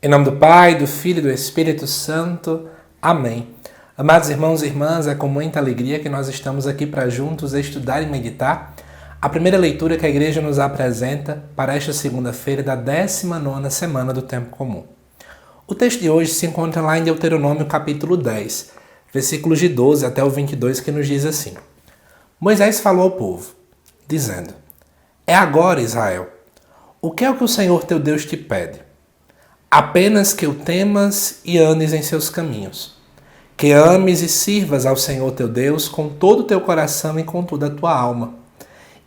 Em nome do Pai, do Filho e do Espírito Santo. Amém. Amados irmãos e irmãs, é com muita alegria que nós estamos aqui para juntos estudar e meditar a primeira leitura que a Igreja nos apresenta para esta segunda-feira da 19ª semana do Tempo Comum. O texto de hoje se encontra lá em Deuteronômio capítulo 10, versículos de 12 até o 22, que nos diz assim: Moisés falou ao povo, dizendo: É agora, Israel, o que é o que o Senhor teu Deus te pede? Apenas que o temas e andes em seus caminhos, que ames e sirvas ao Senhor teu Deus com todo o teu coração e com toda a tua alma,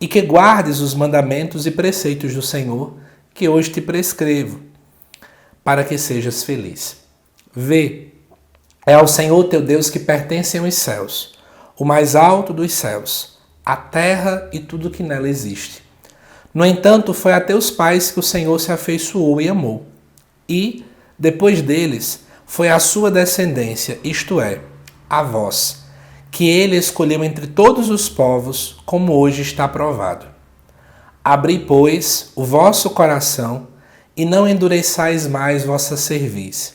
e que guardes os mandamentos e preceitos do Senhor, que hoje te prescrevo, para que sejas feliz. Vê, é ao Senhor teu Deus que pertencem os céus, o mais alto dos céus, a terra e tudo que nela existe. No entanto, foi a teus pais que o Senhor se afeiçoou e amou. E, depois deles, foi a sua descendência, isto é, a vós, que ele escolheu entre todos os povos, como hoje está provado. Abri, pois, o vosso coração, e não endureçais mais vossa cerviz,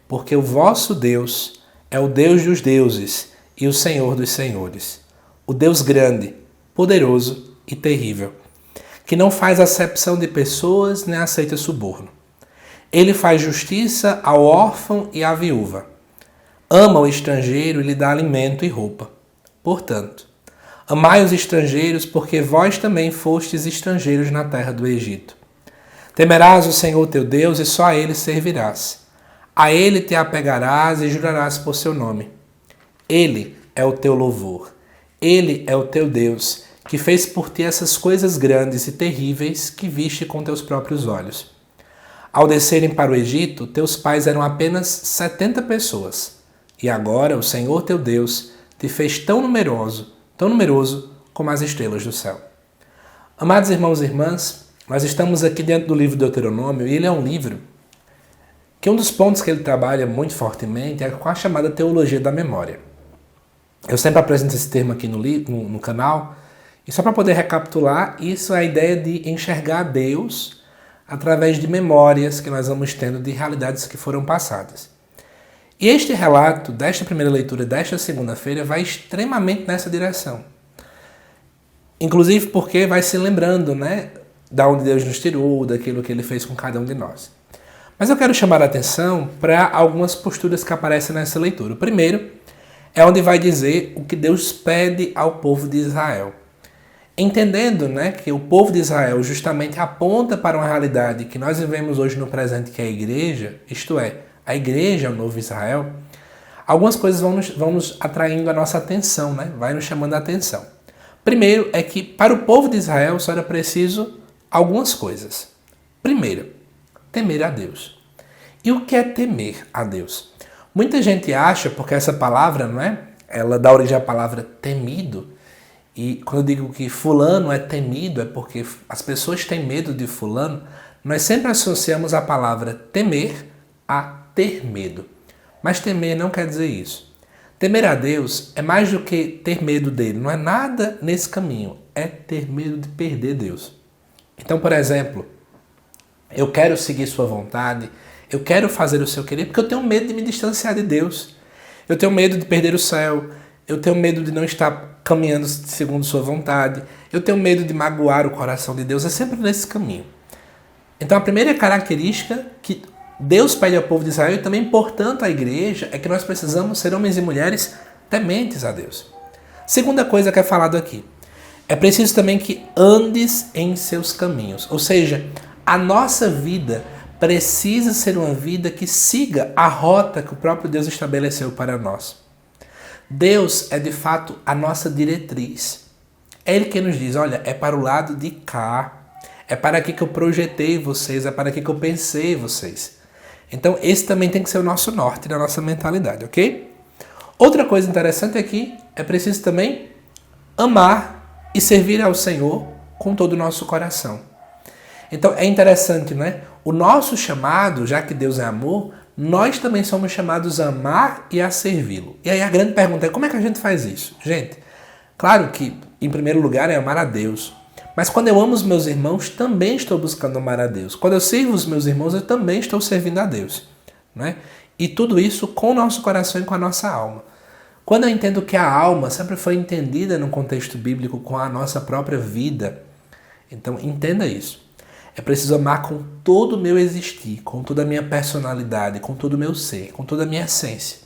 porque o vosso Deus é o Deus dos deuses e o Senhor dos senhores, o Deus grande, poderoso e terrível, que não faz acepção de pessoas nem aceita suborno. Ele faz justiça ao órfão e à viúva. Ama o estrangeiro e lhe dá alimento e roupa. Portanto, amai os estrangeiros, porque vós também fostes estrangeiros na terra do Egito. Temerás o Senhor teu Deus e só a ele servirás. A ele te apegarás e jurarás por seu nome. Ele é o teu louvor. Ele é o teu Deus, que fez por ti essas coisas grandes e terríveis que viste com teus próprios olhos. Ao descerem para o Egito, teus pais eram apenas 70 pessoas. E agora o Senhor teu Deus te fez tão numeroso como as estrelas do céu. Amados irmãos e irmãs, nós estamos aqui dentro do livro de Deuteronômio, e ele é um livro que um dos pontos que ele trabalha muito fortemente é com a chamada teologia da memória. Eu sempre apresento esse termo aqui no canal, e só para poder recapitular, isso é a ideia de enxergar Deus através de memórias que nós vamos tendo de realidades que foram passadas. E este relato, desta primeira leitura, desta segunda-feira, vai extremamente nessa direção. Inclusive porque vai se lembrando, da onde Deus nos tirou, daquilo que Ele fez com cada um de nós. Mas eu quero chamar a atenção para algumas posturas que aparecem nessa leitura. O primeiro é onde vai dizer o que Deus pede ao povo de Israel. Entendendo que o povo de Israel justamente aponta para uma realidade que nós vivemos hoje no presente, que é a igreja, isto é, a igreja é o novo Israel, algumas coisas vão nos atraindo a nossa atenção, vai nos chamando a atenção. Primeiro é que para o povo de Israel só era preciso algumas coisas. Primeiro, temer a Deus. E o que é temer a Deus? Muita gente acha, porque essa palavra, ela dá origem à palavra temido. E quando eu digo que fulano é temido, é porque as pessoas têm medo de fulano. Nós sempre associamos a palavra temer a ter medo. Mas temer não quer dizer isso. Temer a Deus é mais do que ter medo dele. Não é nada nesse caminho. É ter medo de perder Deus. Então, por exemplo, eu quero seguir sua vontade, eu quero fazer o seu querer, porque eu tenho medo de me distanciar de Deus. Eu tenho medo de perder o céu. Eu tenho medo de não estar caminhando segundo sua vontade. Eu tenho medo de magoar o coração de Deus. É sempre nesse caminho. Então a primeira característica que Deus pede ao povo de Israel e também, portanto, à igreja, é que nós precisamos ser homens e mulheres tementes a Deus. Segunda coisa que é falado aqui. É preciso também que andes em seus caminhos. Ou seja, a nossa vida precisa ser uma vida que siga a rota que o próprio Deus estabeleceu para nós. Deus é de fato a nossa diretriz. É Ele que nos diz, olha, é para o lado de cá, é para aqui que eu projetei vocês, é para aqui que eu pensei vocês. Então esse também tem que ser o nosso norte da nossa mentalidade, ok? Outra coisa interessante é que é preciso também amar e servir ao Senhor com todo o nosso coração. Então é interessante, O nosso chamado, já que Deus é amor, nós também somos chamados a amar e a servi-lo. E aí a grande pergunta é, como é que a gente faz isso? Gente, claro que, em primeiro lugar, é amar a Deus. Mas quando eu amo os meus irmãos, também estou buscando amar a Deus. Quando eu sirvo os meus irmãos, eu também estou servindo a Deus. Né? E tudo isso com o nosso coração e com a nossa alma. Quando eu entendo que a alma sempre foi entendida no contexto bíblico com a nossa própria vida, então entenda isso. É preciso amar com todo o meu existir, com toda a minha personalidade, com todo o meu ser, com toda a minha essência.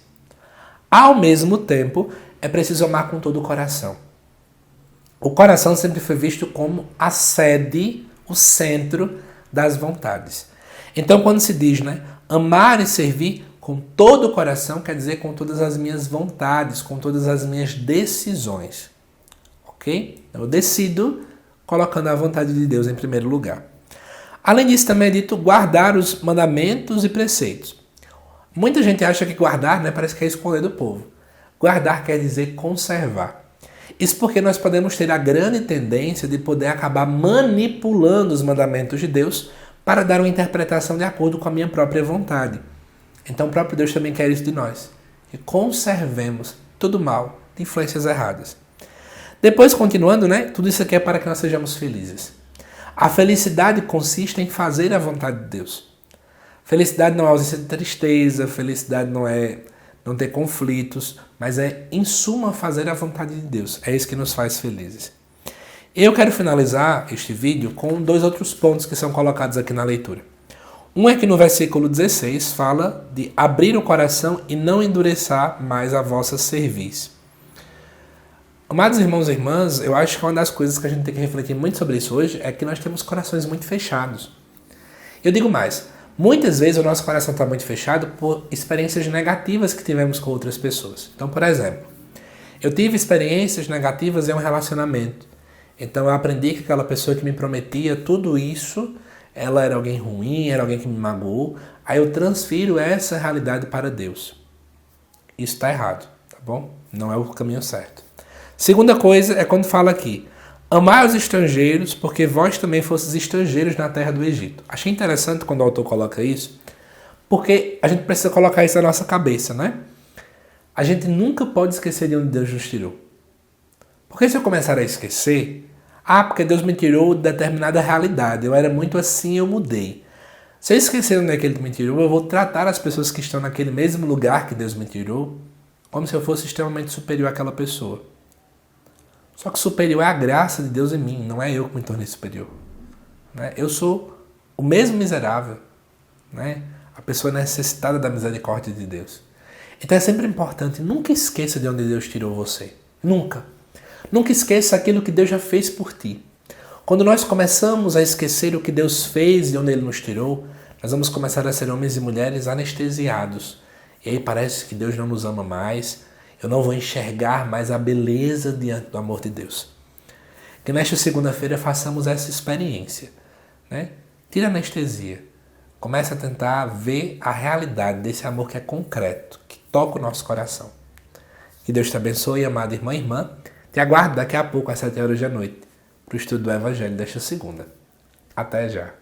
Ao mesmo tempo, é preciso amar com todo o coração. O coração sempre foi visto como a sede, o centro das vontades. Então, quando se diz, amar e servir com todo o coração, quer dizer com todas as minhas vontades, com todas as minhas decisões. Ok? Eu decido colocando a vontade de Deus em primeiro lugar. Além disso, também é dito guardar os mandamentos e preceitos. Muita gente acha que guardar, parece que é esconder do povo. Guardar quer dizer conservar. Isso porque nós podemos ter a grande tendência de poder acabar manipulando os mandamentos de Deus para dar uma interpretação de acordo com a minha própria vontade. Então o próprio Deus também quer isso de nós, que conservemos todo mal de influências erradas. Depois, continuando, tudo isso aqui é para que nós sejamos felizes. A felicidade consiste em fazer a vontade de Deus. Felicidade não é ausência de tristeza, felicidade não é não ter conflitos, mas é, em suma, fazer a vontade de Deus. É isso que nos faz felizes. Eu quero finalizar este vídeo com 2 outros pontos que são colocados aqui na leitura. Um é que no versículo 16 fala de abrir o coração e não endurecer mais a vossa cerviz. Amados irmãos e irmãs, eu acho que uma das coisas que a gente tem que refletir muito sobre isso hoje é que nós temos corações muito fechados. Eu digo mais, muitas vezes o nosso coração está muito fechado por experiências negativas que tivemos com outras pessoas. Então, por exemplo, eu tive experiências negativas em um relacionamento. Então eu aprendi que aquela pessoa que me prometia tudo isso, ela era alguém ruim, era alguém que me magoou. Aí eu transfiro essa realidade para Deus. Isso está errado, tá bom? Não é o caminho certo. Segunda coisa é quando fala aqui, amai os estrangeiros, porque vós também fostes estrangeiros na terra do Egito. Achei interessante quando o autor coloca isso, porque a gente precisa colocar isso na nossa cabeça, A gente nunca pode esquecer de onde Deus nos tirou. Porque se eu começar a esquecer, porque Deus me tirou de determinada realidade, eu era muito assim, eu mudei. Se eu esquecer onde é que Ele me tirou, eu vou tratar as pessoas que estão naquele mesmo lugar que Deus me tirou, como se eu fosse extremamente superior àquela pessoa. Só que superior é a graça de Deus em mim, não é eu que me tornei superior. Eu sou o mesmo miserável, a pessoa necessitada da misericórdia de Deus. Então é sempre importante, nunca esqueça de onde Deus tirou você. Nunca. Nunca esqueça aquilo que Deus já fez por ti. Quando nós começamos a esquecer o que Deus fez e onde Ele nos tirou, nós vamos começar a ser homens e mulheres anestesiados. E aí parece que Deus não nos ama mais, eu não vou enxergar mais a beleza diante do amor de Deus. Que nesta segunda-feira façamos essa experiência. Tira a anestesia. Comece a tentar ver a realidade desse amor que é concreto, que toca o nosso coração. Que Deus te abençoe, amado irmão e irmã. Te aguardo daqui a pouco às 7 horas da noite para o estudo do Evangelho desta segunda. Até já.